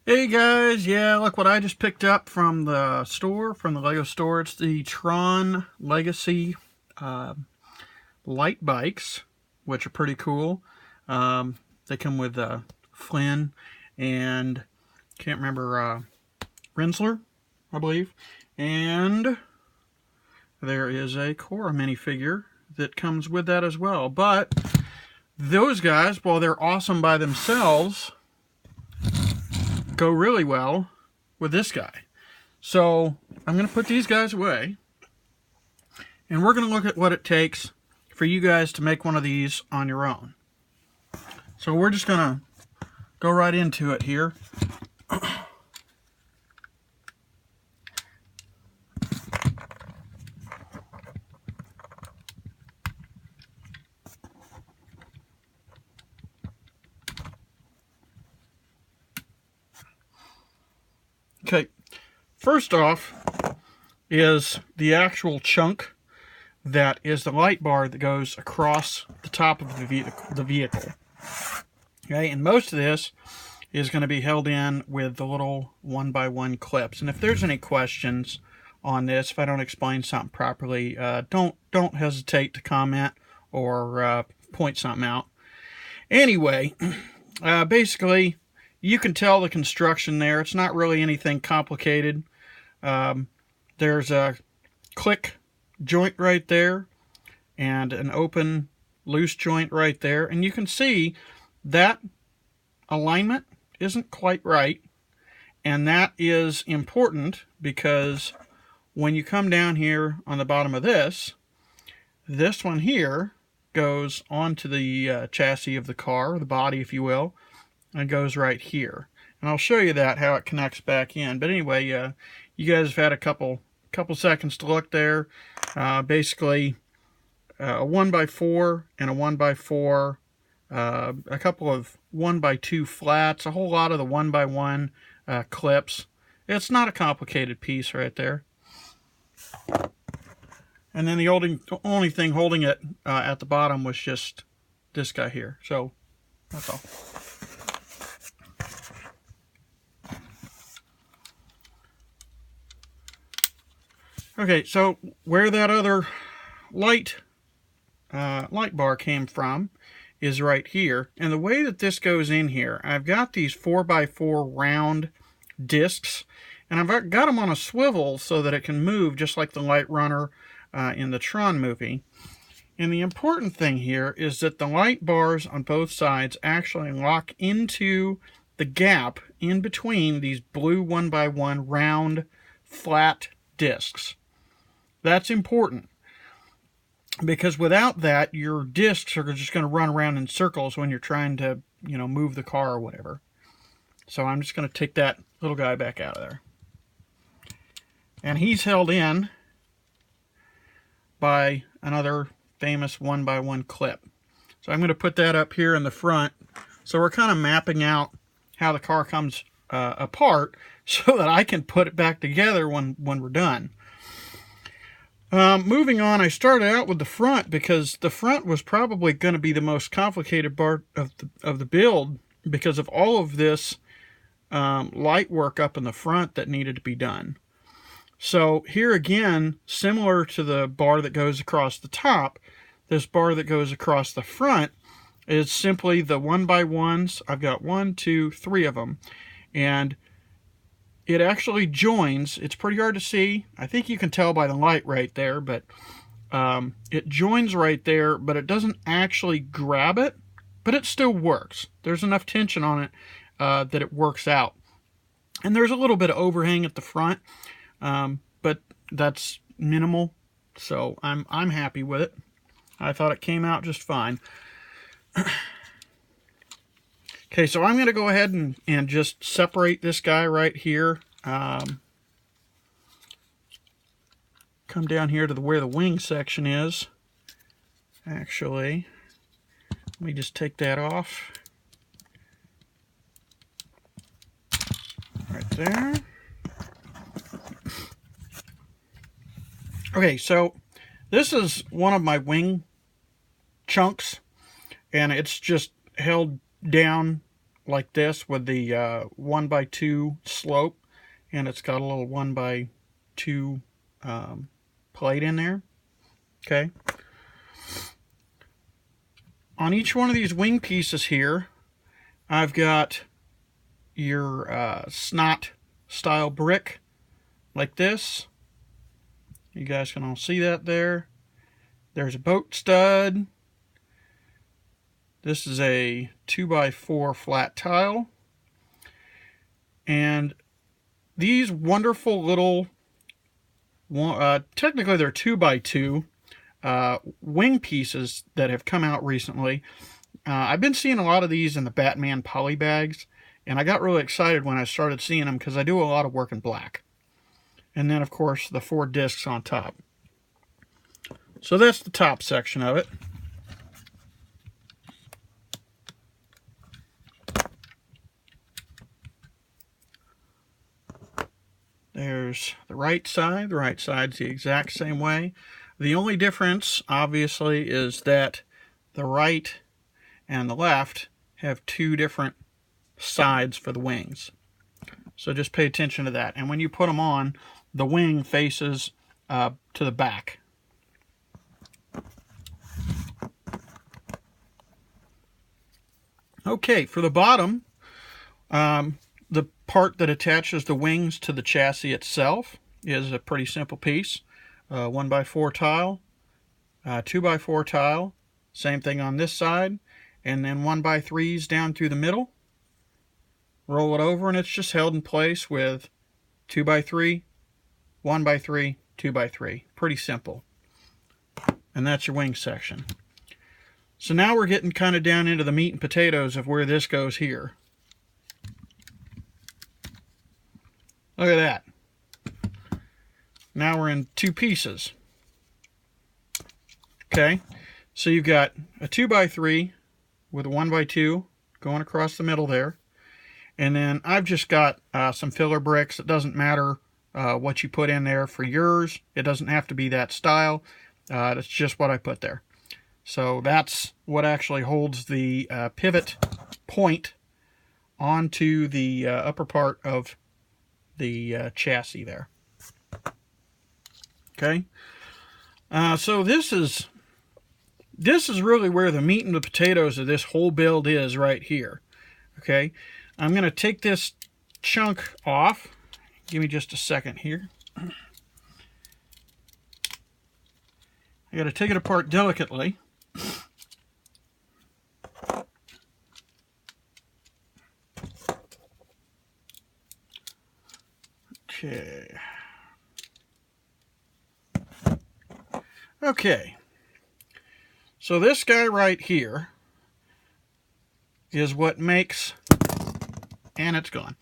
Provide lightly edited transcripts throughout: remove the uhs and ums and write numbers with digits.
Hey guys, yeah, look what I just picked up from the store, from the Lego store. It's the Tron Legacy light bikes, which are pretty cool. They come with Flynn and can't remember Rinsler, I believe. And there is a Cora minifigure that comes with that as well. But those guys, while they're awesome by themselves, go really well with this guy. So I'm going to put these guys away, and we're going to look at what it takes for you guys to make one of these on your own. So we're just going to go right into it here. Okay, first off is the actual chunk that is the light bar that goes across the top of the vehicle. Okay, and most of this is going to be held in with the little 1x1 clips. And if there's any questions on this, if I don't explain something properly, don't hesitate to comment or point something out. Anyway, basically, you can tell the construction there. It's not really anything complicated. There's a click joint right there and an open loose joint right there. And you can see that alignment isn't quite right. And that is important because when you come down here on the bottom of this one here goes onto the chassis of the car, the body if you will, and goes right here. And I'll show you that, how it connects back in. But anyway, you guys have had a couple seconds to look there. Basically, a 1x4 and a 1x4, a couple of 1x2 flats, a whole lot of the 1x1 clips. It's not a complicated piece right there. And then the only thing holding it at the bottom was just this guy here. So that's all. Okay, so where that other light bar came from is right here. And the way that this goes in here, I've got these 4x4 round discs, and I've got them on a swivel so that it can move just like the Lightrunner in the Tron movie. And the important thing here is that the light bars on both sides actually lock into the gap in between these blue 1x1 round flat discs. That's important because without that, your discs are just going to run around in circles when you're trying to, move the car or whatever. So I'm just going to take that little guy back out of there. And he's held in by another famous 1x1 clip. So I'm going to put that up here in the front. So we're kind of mapping out how the car comes apart so that I can put it back together when we're done. Moving on, I started out with the front because the front was probably going to be the most complicated part of the build because of all of this light work up in the front that needed to be done. So here again, similar to the bar that goes across the top, this bar that goes across the front is simply the 1x1s. I've got 1, 2, 3 of them. And it actually joins. It's pretty hard to see. I think you can tell by the light right there, but it joins right there, but it doesn't actually grab it, but it still works. There's enough tension on it that it works out. And there's a little bit of overhang at the front, but that's minimal, so I'm happy with it. I thought it came out just fine. Okay, so I'm going to go ahead and just separate this guy right here. Come down here to where the wing section is. Actually, let me just take that off. Right there. Okay, so this is one of my wing chunks, and it's just held down like this with the 1x2 slope, and it's got a little 1x2 plate in there. Okay. On each one of these wing pieces here, I've got your snot style brick like this. You guys can all see that there. There's a boat stud. This is a 2x4 flat tile. And these wonderful little, technically they're 2x2 wing pieces that have come out recently. I've been seeing a lot of these in the Batman poly bags, and I got really excited when I started seeing them because I do a lot of work in black. And then, of course, the 4 discs on top. So that's the top section of it. There's the right side. The right side's the exact same way. The only difference, obviously, is that the right and the left have 2 different sides for the wings. So just pay attention to that. And when you put them on, the wing faces to the back. Okay, for the bottom, the part that attaches the wings to the chassis itself is a pretty simple piece. 1x4 tile, 2x4 tile, same thing on this side, and then 1x3s down through the middle. Roll it over and it's just held in place with 2x3, 1x3, 2x3. Pretty simple. And that's your wing section. So now we're getting kind of down into the meat and potatoes of where this goes here. Look at that. Now we're in 2 pieces. Okay, so you've got a 2x3 with a 1x2 going across the middle there. And then I've just got some filler bricks. It doesn't matter what you put in there for yours. It doesn't have to be that style. That's just what I put there. So that's what actually holds the pivot point onto the upper part of the chassis there. Okay, so this is really where the meat and the potatoes of this whole build is right here. Okay, I'm going to take this chunk off. Give me just a second here. I got to take it apart delicately. Okay. Okay. So this guy right here is what makes, and it's gone.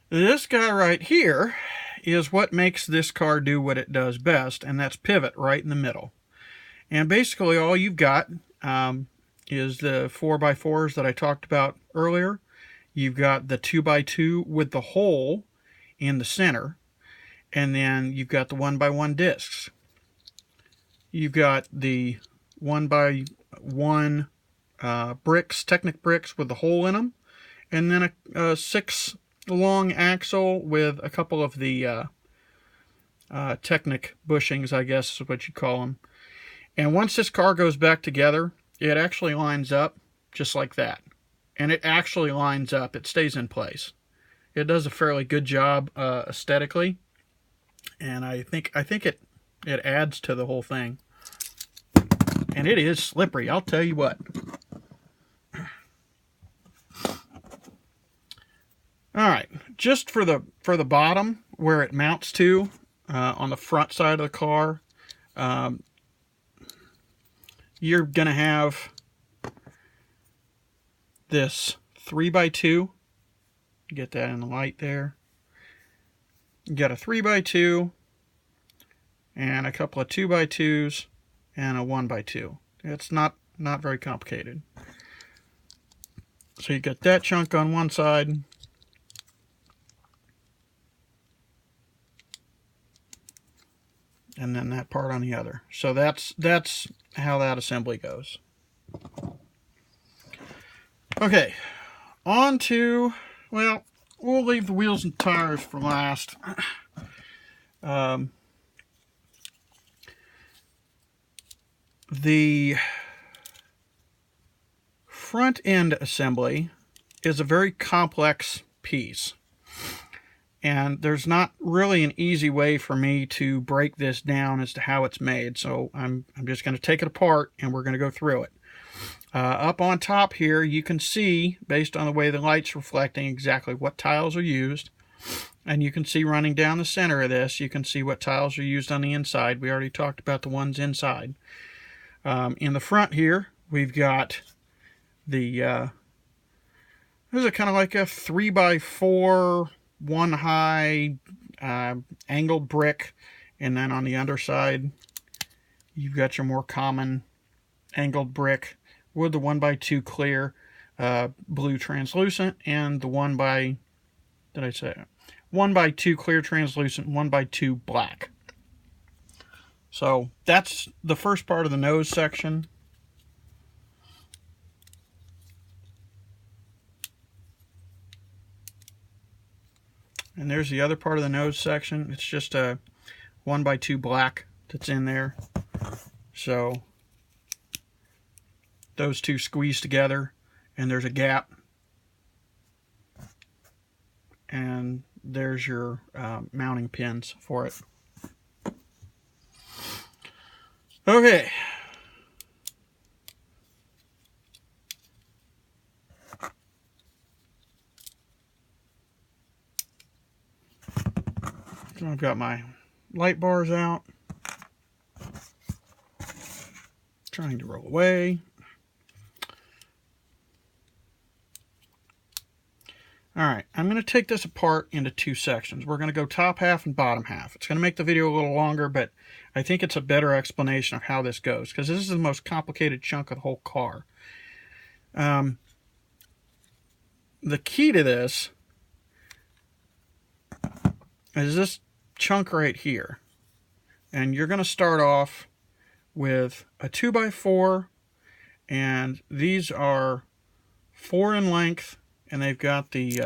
This guy right here is what makes this car do what it does best, and that's pivot right in the middle. And basically all you've got is the 4x4s that I talked about earlier. You've got the 2x2 with the hole in the center, and then you've got the 1x1 discs. You've got the 1x1 bricks, Technic bricks with the hole in them, and then a 6 long axle with a couple of the Technic bushings, I guess is what you call them. And once this car goes back together, it actually lines up just like that. And it actually lines up. It stays in place. It does a fairly good job aesthetically, and I think it adds to the whole thing. And it is slippery, I'll tell you what. All right, just for the bottom where it mounts to on the front side of the car, you're gonna have this 3x2. Get that in the light there. You got a 3x2 and a couple of 2x2s and a 1x2. It's not very complicated. So you got that chunk on one side, and then that part on the other. So that's how that assembly goes. Okay, On to, well, we'll leave the wheels and tires for last. The front end assembly is a very complex piece. And there's not really an easy way for me to break this down as to how it's made. So I'm just going to take it apart and we're going to go through it. Up on top here, you can see, based on the way the light's reflecting, exactly what tiles are used. And you can see running down the center of this, you can see what tiles are used on the inside. We already talked about the ones inside. In the front here, we've got the, this is kind of like a 3x4, one high angled brick, and then on the underside you've got your more common angled brick with the 1x2 clear blue translucent, and the 1x2 clear translucent, 1x2 black. So that's the first part of the nose section. And there's the other part of the nose section. It's just a 1x2 black that's in there. So those two squeeze together and there's a gap. And there's your mounting pins for it. Okay. So I've got my light bars out. Trying to roll away. Alright, I'm going to take this apart into two sections. We're going to go top half and bottom half. It's going to make the video a little longer, but I think it's a better explanation of how this goes, because this is the most complicated chunk of the whole car. The key to this is this chunk right here. And you're going to start off with a 2x4, and these are 4 in length, and they've got the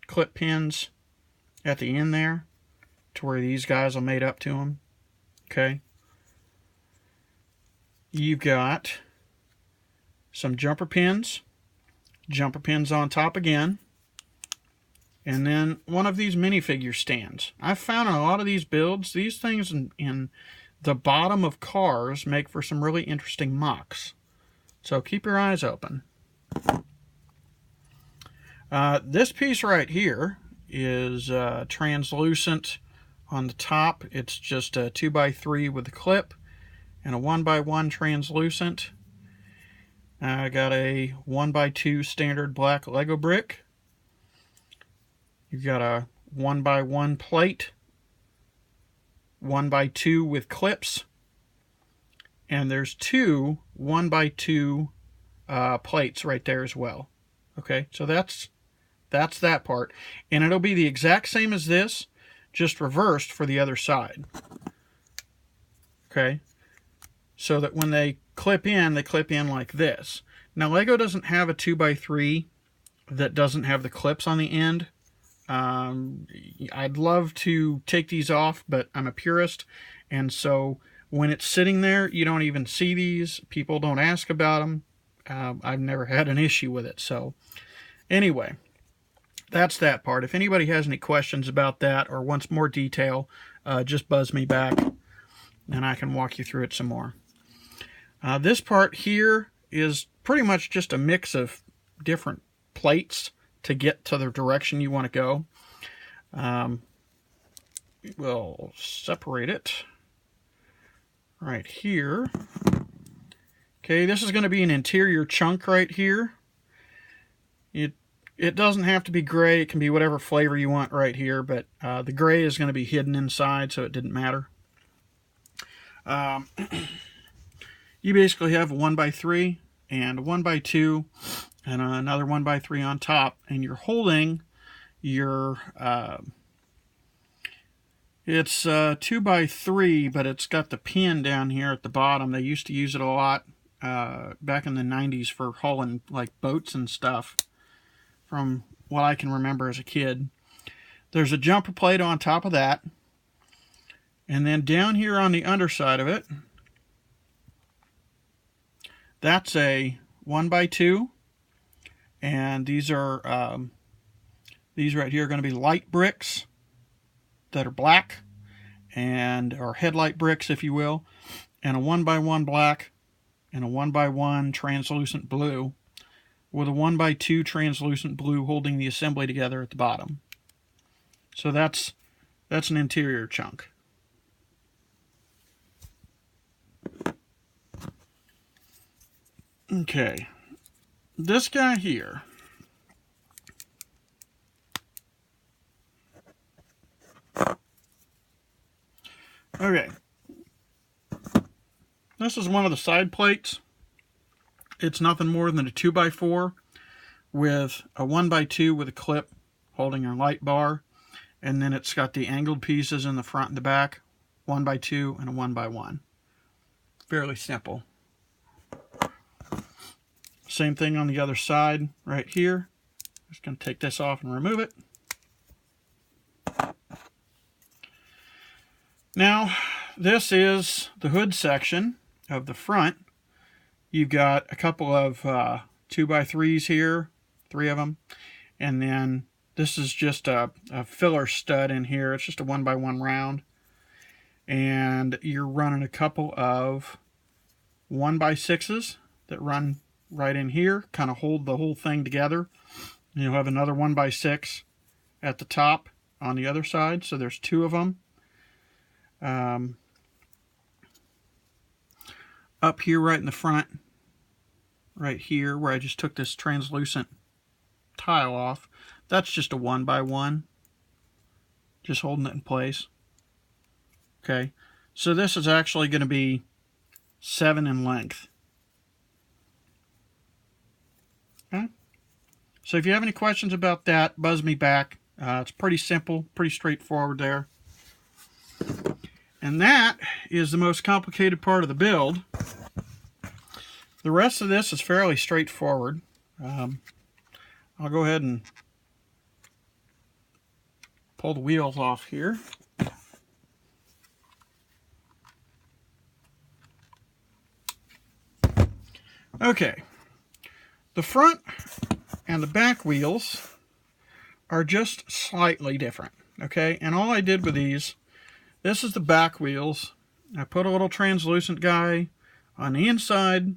clip pins at the end there to where these guys are made up to them. Okay. You've got some jumper pins on top again, and then one of these minifigure stands. I've found in a lot of these builds, these things in the bottom of cars make for some really interesting MOCs. So keep your eyes open. This piece right here is translucent on the top. It's just a 2x3 with a clip and a 1x1 translucent. I got a 1x2 standard black Lego brick. You've got a 1x1 plate, 1x2 with clips, and there's two 1x2 plates right there as well. Okay, so that's that part, and it'll be the exact same as this, just reversed for the other side. Okay, so that when they clip in like this. Now Lego doesn't have a 2x3 that doesn't have the clips on the end. I'd love to take these off, but I'm a purist, and so when it's sitting there, you don't even see these. People don't ask about them. I've never had an issue with it. So anyway, that's that part. If anybody has any questions about that or wants more detail, just buzz me back and I can walk you through it some more. This part here is pretty much just a mix of different plates to get to the direction you want to go. We'll separate it right here. Okay, this is going to be an interior chunk right here. It doesn't have to be gray. It can be whatever flavor you want right here, but the gray is going to be hidden inside, so it didn't matter. You basically have a 1x3 and a 1x2 and another 1x3 on top, and you're holding your it's 2x3, but it's got the pin down here at the bottom. They used to use it a lot back in the 90s for hauling like boats and stuff, from what I can remember as a kid. There's a jumper plate on top of that, and then down here on the underside of it, that's a 1x2, and these are these right here are going to be light bricks that are black, and or headlight bricks, if you will, and a 1x1 black and a 1x1 translucent blue, with a 1x2 translucent blue holding the assembly together at the bottom. So that's an interior chunk. Okay, this guy here, okay, this is one of the side plates. It's nothing more than a 2x4 with a 1x2 with a clip holding a light bar, and then it's got the angled pieces in the front and the back, 1x2 and a 1x1. Fairly simple. Same thing on the other side right here. Just going to take this off and remove it. Now, this is the hood section of the front. You've got a couple of 2x3s here, 3 of them, and then this is just a filler stud in here. It's just a 1x1 round, and you're running a couple of 1x6s that run right in here, kind of hold the whole thing together. And you'll have another 1x6 at the top on the other side, so there's 2 of them. Up here right in the front, right here where I just took this translucent tile off, that's just a 1x1, just holding it in place. Okay, so this is actually going to be 7 in length. Okay, so if you have any questions about that, buzz me back. It's pretty simple, pretty straightforward there. And that is the most complicated part of the build. The rest of this is fairly straightforward. I'll go ahead and pull the wheels off here. Okay, the front and the back wheels are just slightly different, okay? And all I did with these, this is the back wheels. I put a little translucent guy on the inside,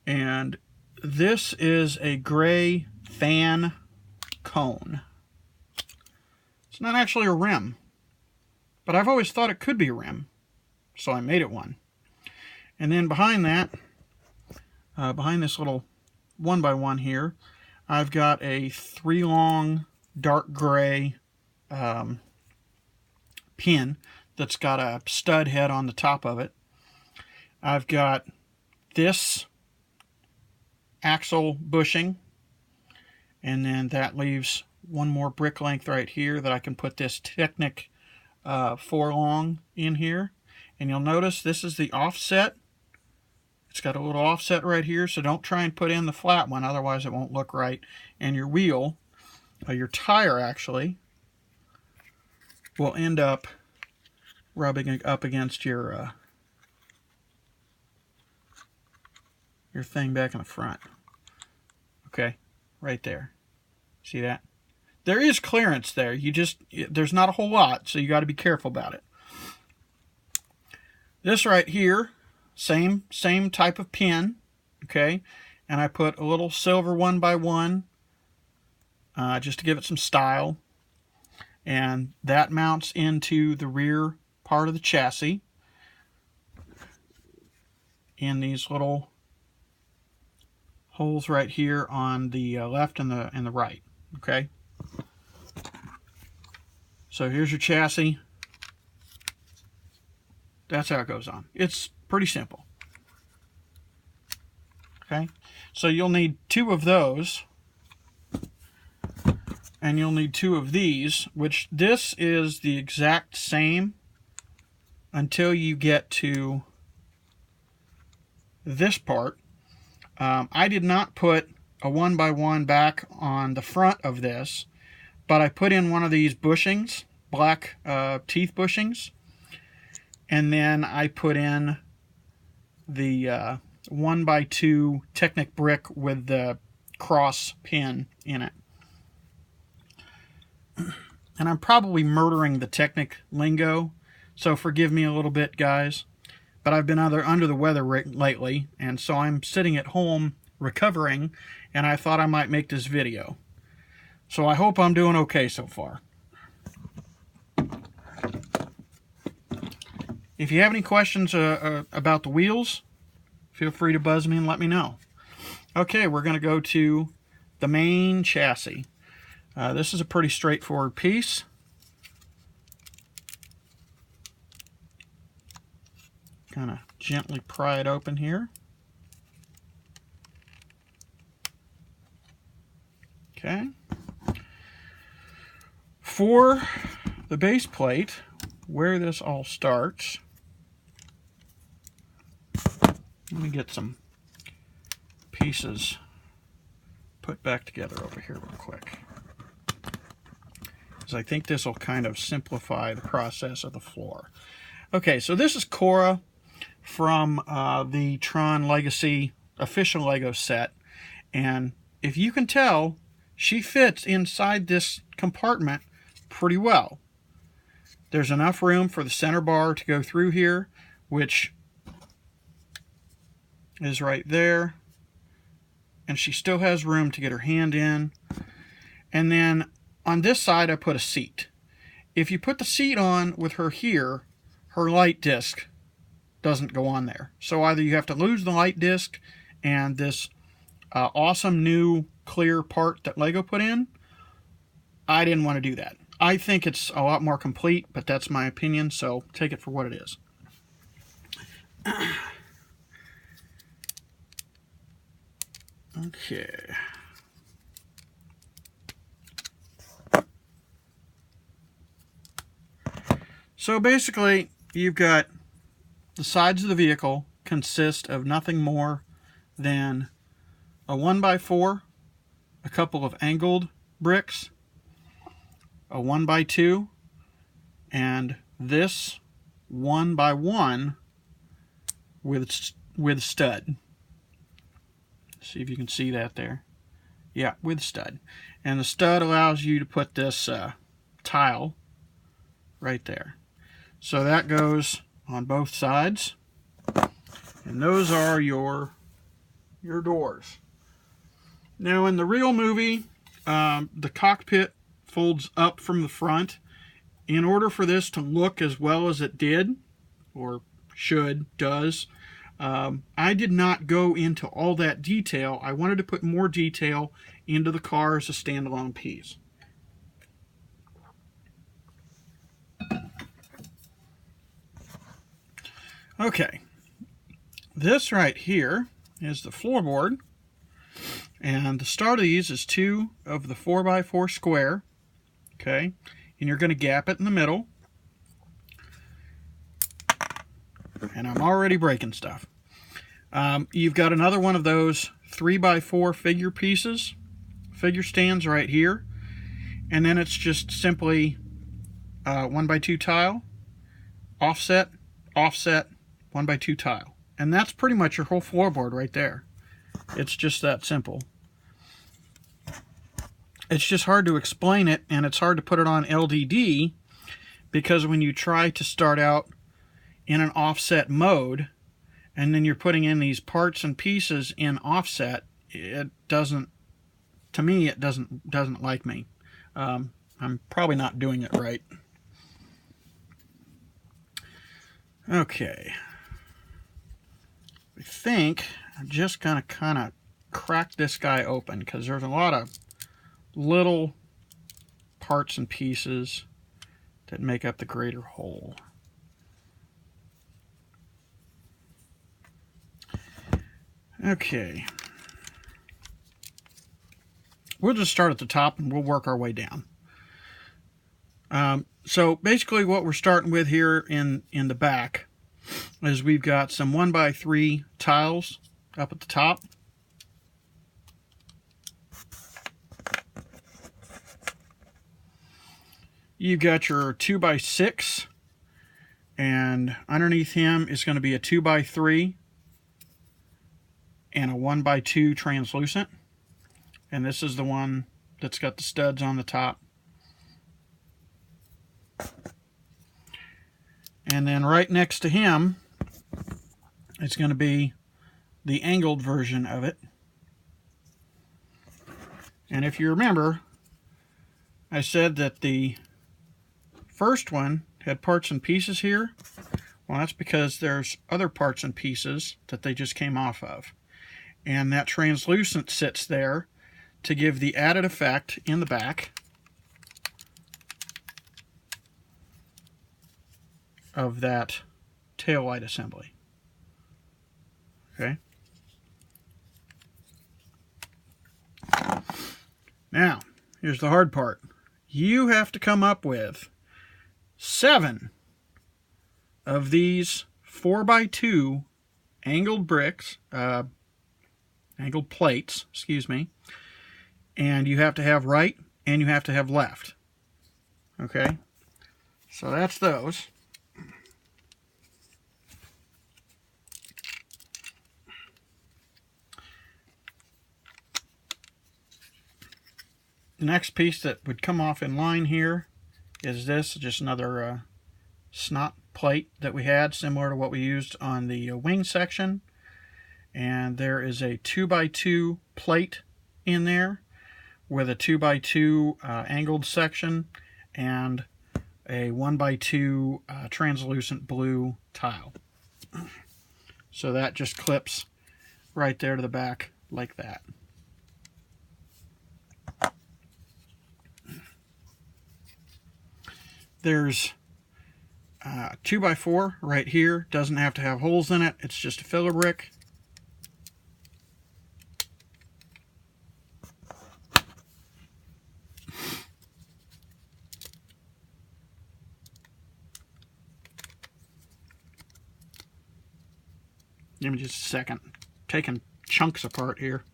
and this is a gray fan cone. It's not actually a rim, but I've always thought it could be a rim, so I made it one. And then behind that, behind this little 1x1 here, I've got a 3-long dark gray pin that's got a stud head on the top of it. I've got this axle bushing, and then that leaves one more brick length right here that I can put this Technic 4-long in here. And you'll notice this is the offset. It's got a little offset right here, so don't try and put in the flat one, otherwise it won't look right. And your wheel, your tire actually, will end up rubbing up against your thing back in the front. Okay, right there. See that? There is clearance there. There's not a whole lot, so you got to be careful about it. This right here, same type of pin, okay? And I put a little silver 1x1 just to give it some style. And that mounts into the rear part of the chassis in these little holes right here on the left and the right, okay? So here's your chassis. That's how it goes on. It's pretty simple. Okay, so you'll need 2 of those, and you'll need 2 of these, which this is the exact same until you get to this part, I did not put a 1x1 back on the front of this, but I put in one of these bushings, black teeth bushings, and then I put in the 1x2 Technic brick with the cross pin in it. And I'm probably murdering the Technic lingo, so forgive me a little bit, guys. But I've been under the weather lately, and so I'm sitting at home recovering, and I thought I might make this video. So I hope I'm doing okay so far. If you have any questions about the wheels, feel free to buzz me and let me know. Okay, we're going to go to the main chassis. This is a pretty straightforward piece. Kind of gently pry it open here. Okay. For the base plate, where this all starts, let me get some pieces put back together over here real quick, because I think this will kind of simplify the process of the floor. Okay, so this is Cora from the Tron Legacy official Lego set, and if you can tell, she fits inside this compartment pretty well. There's enough room for the center bar to go through here, which is right there, and she still has room to get her hand in. And then on this side I put a seat. If you put the seat on with her here, her light disc doesn't go on there. So either you have to lose the light disc and this awesome new clear part that Lego put in. I didn't want to do that. I think it's a lot more complete, but that's my opinion, so take it for what it is. Okay. So basically, you've got the sides of the vehicle consist of nothing more than a 1x4, a couple of angled bricks, a 1x2, and this 1x1 with stud. See if you can see that there. Yeah, with stud. And the stud allows you to put this tile right there. So that goes on both sides. And those are your doors. Now in the real movie, the cockpit folds up from the front. In order for this to look as well as it did, or does, I did not go into all that detail. I wanted to put more detail into the car as a standalone piece. Okay, this right here is the floorboard, and the start of these is 2 of the 4x4 square. Okay, and you're going to gap it in the middle. And I'm already breaking stuff. You've got another one of those 3x4 figure stands right here, and then it's just simply 1x2 tile, offset, offset, 1x2 tile, and that's pretty much your whole floorboard right there. It's just that simple. It's just hard to explain it, and it's hard to put it on LDD, because when you try to start out in an offset mode, and then you're putting in these parts and pieces in offset, it doesn't, to me, it doesn't like me. I'm probably not doing it right. Okay. I think I'm just gonna kind of crack this guy open, because there's a lot of little parts and pieces that make up the greater whole. Okay. We'll just start at the top and we'll work our way down. So basically what we're starting with here in the back is we've got some 1x3 tiles up at the top. You've got your 2x6, and underneath him is going to be a 2x3 and a 1x2 translucent. And this is the one that's got the studs on the top. And then right next to him, it's going to be the angled version of it. And if you remember, I said that the first one had parts and pieces here. Well, that's because there's other parts and pieces that they just came off of. And that translucent sits there to give the added effect in the back of that taillight assembly. Okay. Now, here's the hard part. You have to come up with 7 of these 4x2 angled bricks, angled plates, excuse me, and you have to have right and you have to have left. Okay, so that's those. The next piece that would come off in line here is this, just another snot plate that we had, similar to what we used on the wing section. And there is a 2x2 plate in there with a 2x2 angled section and a 1x2 translucent blue tile. So that just clips right there to the back like that. There's 2x4 right here. Doesn't have to have holes in it. It's just a filler brick. Give me just a second. Taking chunks apart here.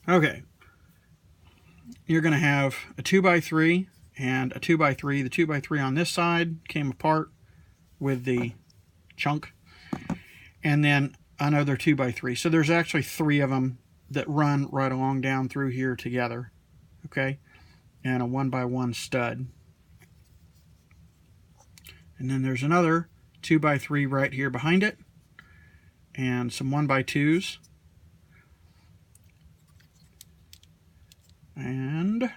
Okay. You're going to have a 2x3 and a 2x3. The 2x3 on this side came apart with the chunk, and then another 2x3. So there's actually 3 of them that run right along down through here together. Okay, and a 1x1 stud. And then there's another 2x3 right here behind it, and some 1x2s. And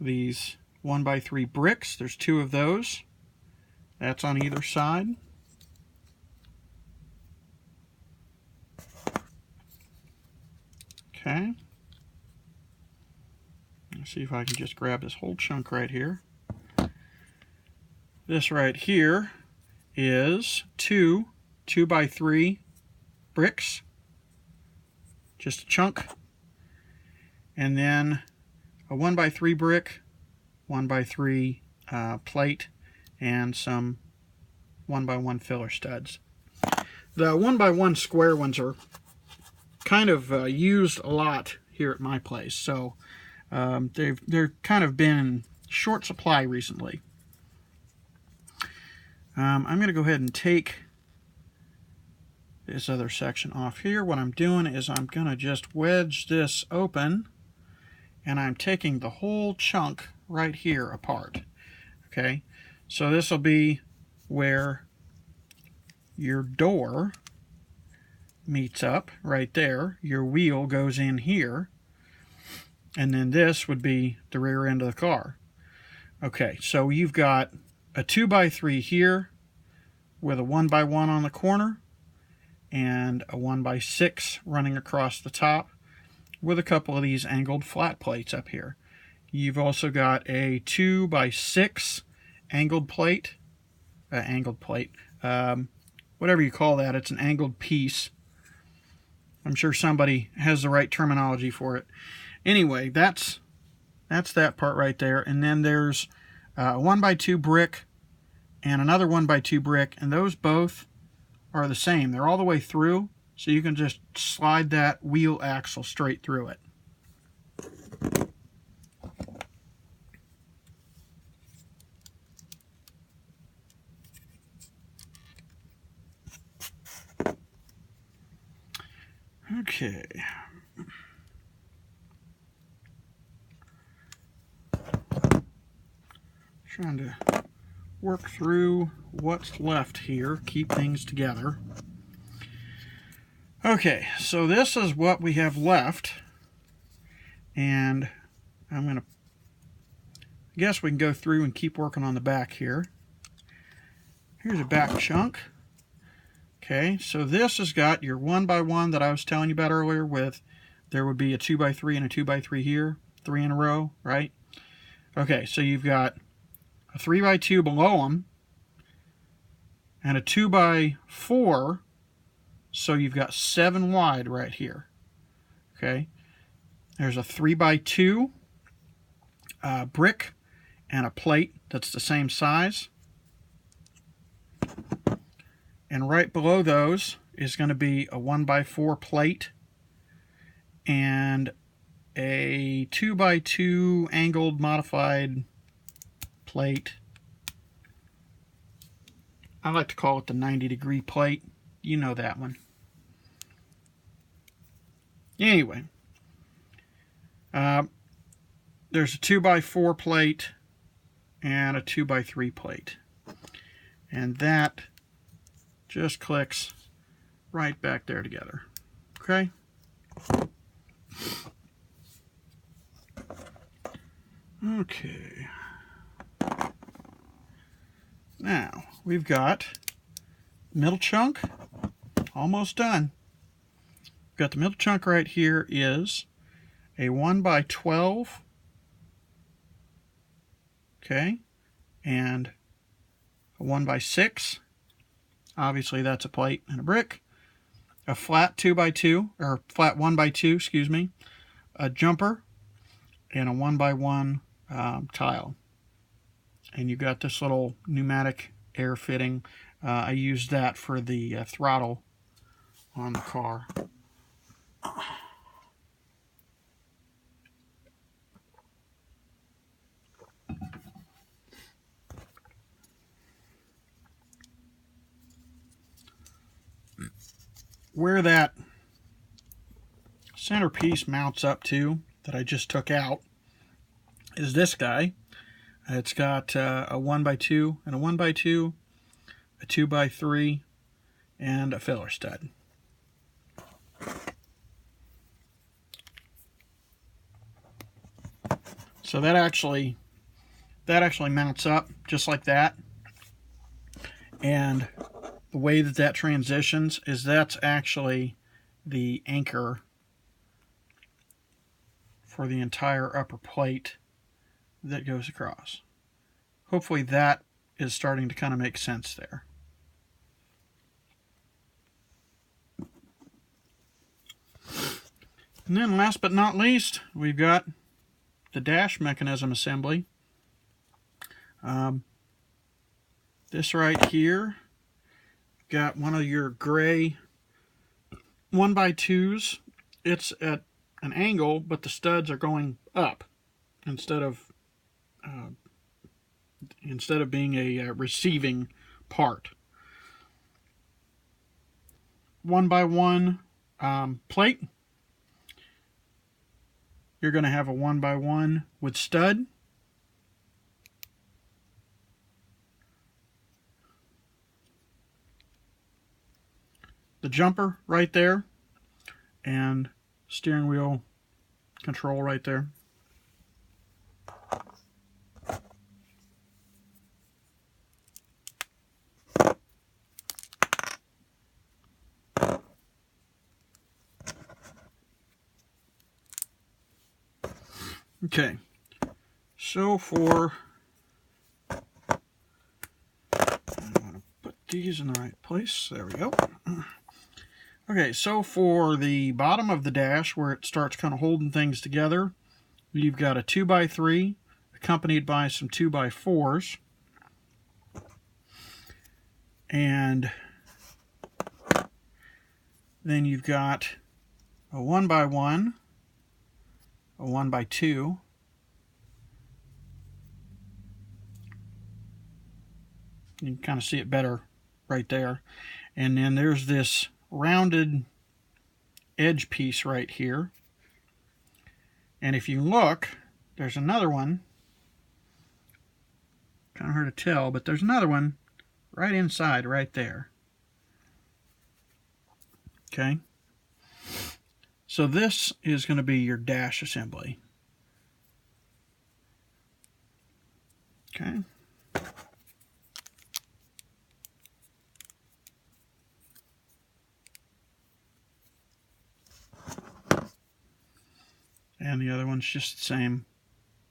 these 1x3 bricks, there's 2 of those. That's on either side. Okay. Let's see if I can just grab this whole chunk right here. This right here is 2 2x3 bricks. Just a chunk. And then a 1x3 brick, 1x3 plate, and some 1x1 filler studs. The 1x1 square ones are kind of used a lot here at my place, so they're kind of been in short supply recently. I'm going to go ahead and take this other section off here. What I'm doing is I'm going to just wedge this open, and I'm taking the whole chunk right here apart. Okay, so this will be where your door meets up right there. Your wheel goes in here, and then this would be the rear end of the car. Okay, so you've got a 2x3 here with a 1x1 on the corner and a 1x6 running across the top, with a couple of these angled flat plates up here. You've also got a 2x6 angled plate, whatever you call that. It's an angled piece. I'm sure somebody has the right terminology for it. Anyway, that's that part right there. And then there's a 1x2 brick and another 1x2 brick, and those both are the same. They're all the way through, so you can just slide that wheel axle straight through it. Okay. Trying to work through what's left here, keep things together. Okay, so this is what we have left, and I guess we can go through and keep working on the back here. Here's a back chunk. Okay, so this has got your 1x1 that I was telling you about earlier with, there would be a 2x3 and a 2x3 here, 3 in a row, right? Okay, so you've got a 3x2 below them, and a 2x4, so you've got 7 wide right here. Okay, there's a 3x2 brick and a plate that's the same size. And right below those is going to be a 1x4 plate and a 2x2 angled modified plate. I like to call it the 90-degree plate. You know that one. Anyway, there's a 2x4 plate and a 2x3 plate. And that just clicks right back there together. Okay? Okay. Now, we've got middle chunk almost done. We've got the middle chunk right here is a 1x12. Okay? And a 1x6. Obviously, that's a plate and a brick. A flat 2x2, or flat 1x2, excuse me. A jumper, and a 1x1 tile. And you've got this little pneumatic air fitting. I used that for the throttle on the car. Where that centerpiece mounts up to, that I just took out, is this guy. It's got a 1x2 and a 1x2, a 2x3, and a filler stud. So that actually mounts up just like that. And the way that that transitions is that's actually the anchor for the entire upper plate that goes across. Hopefully that is starting to kind of make sense there. And then last but not least, we've got the dash mechanism assembly. This right here, got one of your gray 1x2s. It's at an angle, but the studs are going up instead of being a receiving part. 1x1 plate. You're going to have a 1x1 with stud. The jumper right there, and steering wheel control right there. Okay, so for, I want to put these in the right place. There we go. Okay, so for the bottom of the dash, where it starts kind of holding things together, you've got a 2x3 accompanied by some 2x4s. And then you've got a 1x1, a 1x2, you can kind of see it better right there. And then there's this rounded edge piece right here. And if you look, there's another one. Kind of hard to tell, but there's another one right inside, right there. Okay. So this is going to be your dash assembly. Okay. And the other one's just the same.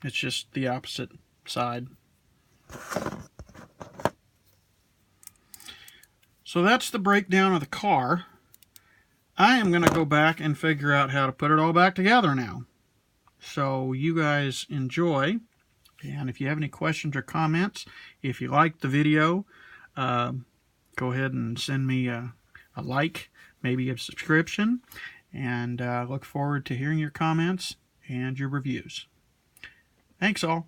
It's just the opposite side. So that's the breakdown of the car. I am going to go back and figure out how to put it all back together now. So you guys enjoy. And if you have any questions or comments, if you liked the video, go ahead and send me a like, maybe a subscription. And look forward to hearing your comments and your reviews. Thanks all.